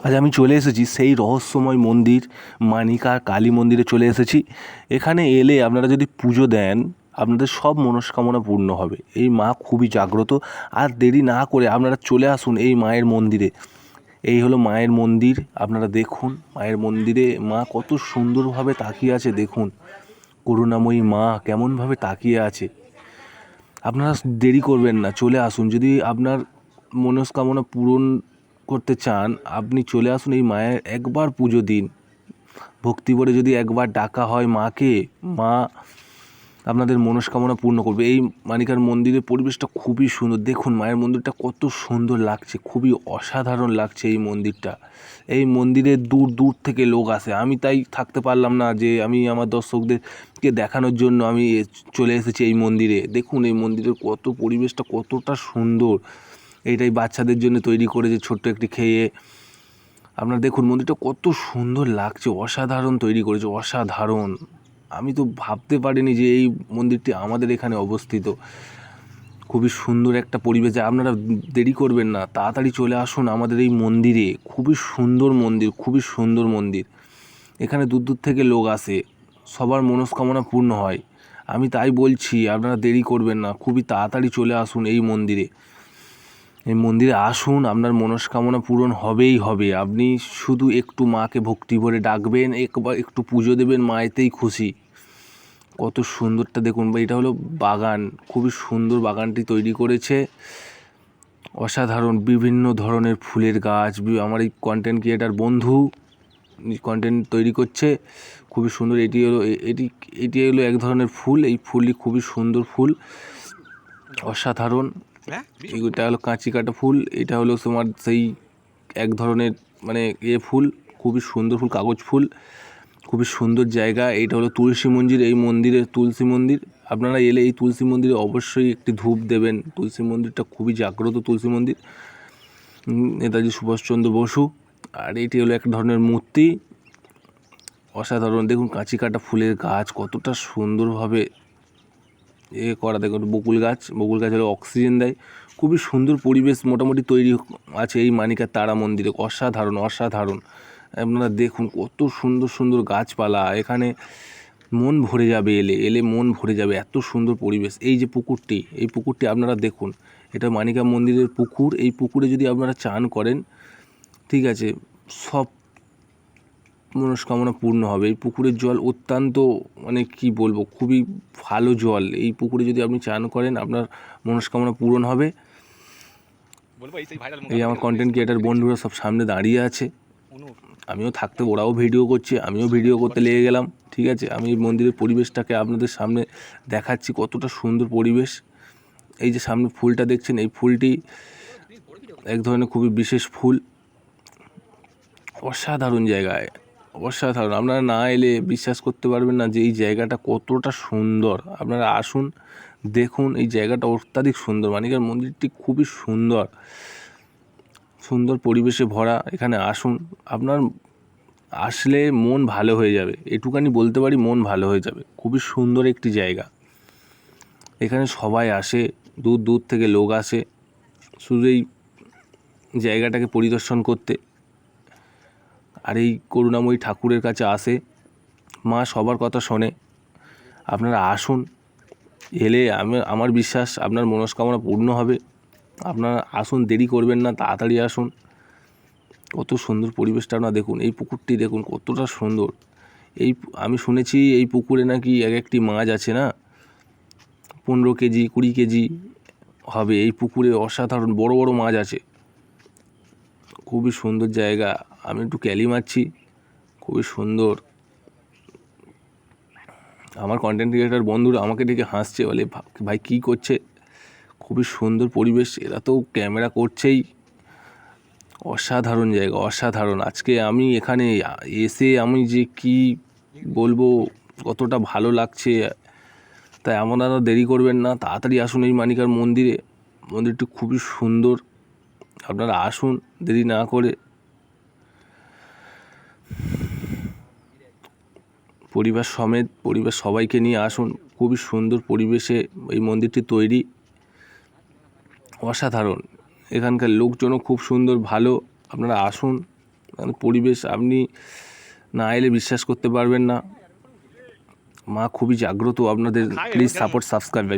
আজ আমি চলে এসেছি সেই রহস্যময় মন্দির মানিকা কালী মন্দিরে চলে এসেছি। এখানে এলে আপনারা যদি পুজো দেন আপনাদের সব মনস্কামনা পূর্ণ হবে। এই মা খুবই জাগ্রত। আর দেরি না করে আপনারা চলে আসুন এই মায়ের মন্দিরে। এই হলো মায়ের মন্দির, আপনারা দেখুন মায়ের মন্দিরে মা কত সুন্দরভাবে তাকিয়ে আছে। দেখুন করুণাময়ী মা কেমনভাবে তাকিয়ে আছে। আপনারা দেরি করবেন না, চলে আসুন। যদি আপনার মনস্কামনা পূরণ করতে চান আপনি চলে আসুন, এই মায়ের একবার পুজো দিন। ভক্তি ভরে যদি একবার ডাকা হয় মাকে, মা আপনাদের মনস্কামনা পূর্ণ করবে। এই মানিকার মন্দিরের পরিবেশটা খুবই সুন্দর। দেখুন মায়ের মন্দিরটা কত সুন্দর লাগছে, খুবই অসাধারণ লাগছে এই মন্দিরটা। এই মন্দিরে দূর দূর থেকে লোক আসে। আমি তাই থাকতে পারলাম না যে আমি আমার দর্শকদেরকে দেখানোর জন্য আমি চলে এসেছি এই মন্দিরে। দেখুন এই মন্দিরের কত পরিবেশটা কতটা সুন্দর। এইটাই বাচ্চাদের জন্য তৈরি করেছে ছোট্ট একটি খেয়ে। আপনারা দেখুন মন্দিরটা কত সুন্দর লাগছে, অসাধারণ তৈরি করেছে, অসাধারণ। আমি তো ভাবতে পারিনি যে এই মন্দিরটি আমাদের এখানে অবস্থিত। খুবই সুন্দর একটা পরিবেশে। আপনারা দেরি করবেন না, তাড়াতাড়ি চলে আসুন আমাদের এই মন্দিরে। খুবই সুন্দর মন্দির, খুবই সুন্দর মন্দির। এখানে দূর দূর থেকে লোক আসে, সবার মনস্কামনা পূর্ণ হয়। আমি তাই বলছি আপনারা দেরি করবেন না, খুবই তাড়াতাড়ি চলে আসুন এই মন্দিরে। এই মন্দিরে আসুন, আপনার মনস্কামনা পূরণ হবেই হবে। আপনি শুধু একটু মাকে ভক্তি ভরে ডাকবেন, একটু পুজো দেবেন, মা এতেই খুশি। কত সুন্দরটা দেখুন। এটা হলো বাগান, খুবই সুন্দর বাগানটি তৈরি করেছে, অসাধারণ। বিভিন্ন ধরনের ফুলের গাছ। আমার এই কন্টেন্ট ক্রিয়েটার বন্ধু কন্টেন্ট তৈরি করছে, খুবই সুন্দর। এটি হলো এক ধরনের ফুল। এই ফুলটি খুবই সুন্দর ফুল, অসাধারণ। এটা হলো কাঁচি কাটা ফুল। এটা হলো তোমার সেই এক ধরনের মানে ফুল, খুবই সুন্দর ফুল, কাগজ ফুল, খুবই সুন্দর জায়গা। এইটা হলো তুলসী মন্দির, এই মন্দিরের তুলসী মন্দির। আপনারা এলে এই তুলসী মন্দিরে অবশ্যই একটি ধূপ দেবেন। তুলসী মন্দিরটা খুবই জাগ্রত তুলসী মন্দির, নেতাজি সুভাষচন্দ্র বসু। আর এটি হলো এক ধরনের মূর্তি, অসাধারণ। দেখুন কাঁচি কাটা ফুলের গাছ কতটা সুন্দরভাবে করা। দেখুন বকুল গাছ হলো অক্সিজেন দেয়। খুবই সুন্দর পরিবেশ মোটামুটি তৈরি আছে এই মানিকার তারা মন্দিরে। অসাধারণ অসাধারণ। আপনারা দেখুন কত সুন্দর সুন্দর গাছপালা। এখানে মন ভরে যাবে, এলে মন ভরে যাবে, এত সুন্দর পরিবেশ। এই যে পুকুরটি, এই পুকুরটি আপনারা দেখুন, এটা মানিকা মন্দিরের পুকুর। এই পুকুরে যদি আপনারা চান করেন, ঠিক আছে, সব মনস্কামনা পূর্ণ হবে। এই পুকুরের জল অত্যন্ত মানে কি বলবো, খুবই ভালো জল। এই পুকুরে যদি আপনি চান করেন আপনার মনস্কামনা পূরণ হবে। এই আমার কন্টেন্ট ক্রিয়েটার বন্ধুরা সব সামনে দাঁড়িয়ে আছে, আমিও থাকতে ওরাও ভিডিও করছে, আমিও ভিডিও করতে লেগে গেলাম। ঠিক আছে, আমি এই মন্দিরের পরিবেশটাকে আপনাদের সামনে দেখাচ্ছি, কতটা সুন্দর পরিবেশ। এই যে সামনে ফুলটা দেখছেন, এই ফুলটি এক ধরনের খুবই বিশেষ ফুল, অসাধারণ জায়গায়, অসাধারণ। আপনারা না এলে বিশ্বাস করতে পারবেন না যে এই জায়গাটা কতটা সুন্দর। আপনারা আসুন, দেখুন এই জায়গাটা অত্যাধিক সুন্দর। মানিকার মন্দিরটি খুবই সুন্দর, সুন্দর পরিবেশে ভরা। এখানে আসুন, আপনার আসলে মন ভালো হয়ে যাবে, এটুকানি বলতে পারি, মন ভালো হয়ে যাবে। খুবই সুন্দর একটি জায়গা। এখানে সবাই আসে, দূর দূর থেকে লোক আসে শুধু এই জায়গাটাকে পরিদর্শন করতে। আর এই করুণাময়ী ঠাকুরের কাছে আসে, মা সবার কথা শোনে। আপনারা আসুন, এলে আমার বিশ্বাস আপনার মনস্কামনা পূর্ণ হবে। আপনারা আসুন, দেরি করবেন না, তাড়াতাড়ি আসুন। কত সুন্দর পরিবেশটা আপনারা দেখুন। এই পুকুরটি দেখুন কতটা সুন্দর। আমি শুনেছি এই পুকুরে নাকি একটি মাছ আছে না, 15 কেজি 20 কেজি হবে এই পুকুরে। অসাধারণ বড় বড় মাছ আছে, খুবই সুন্দর জায়গা। আমি একটু ক্যালি মারছি, খুবই সুন্দর। আমার কন্টেন্ট ক্রিয়েটার বন্ধুরা আমাকে দেখে হাসছে, বলে ভাই কী করছে। খুবই সুন্দর পরিবেশ, এরা তো ক্যামেরা করছেই। অসাধারণ জায়গা, অসাধারণ। আজকে আমি এখানে এসে আমি যে কি বলবো, কতটা ভালো লাগছে। তাই আপনারা দেরি করবেন না, তাড়াতাড়ি আসুন এই মানিকার মন্দিরে। মন্দিরটি খুবই সুন্দর, আপনারা আসুন দেরি না করে। পরিবার সমেত, পরিবার সবাইকে নিয়ে আসুন। খুবই সুন্দর পরিবেশে এই মন্দিরটি তৈরি, অসাধারণ। এখানকার লোকজনও খুব সুন্দর, ভালো। আপনারা আসুন, মানে পরিবেশ আপনি না এলে বিশ্বাস করতে পারবেন না। মা খুবই জাগ্রত। আপনাদের প্লিজ সাপোর্ট, সাবস্ক্রাইব।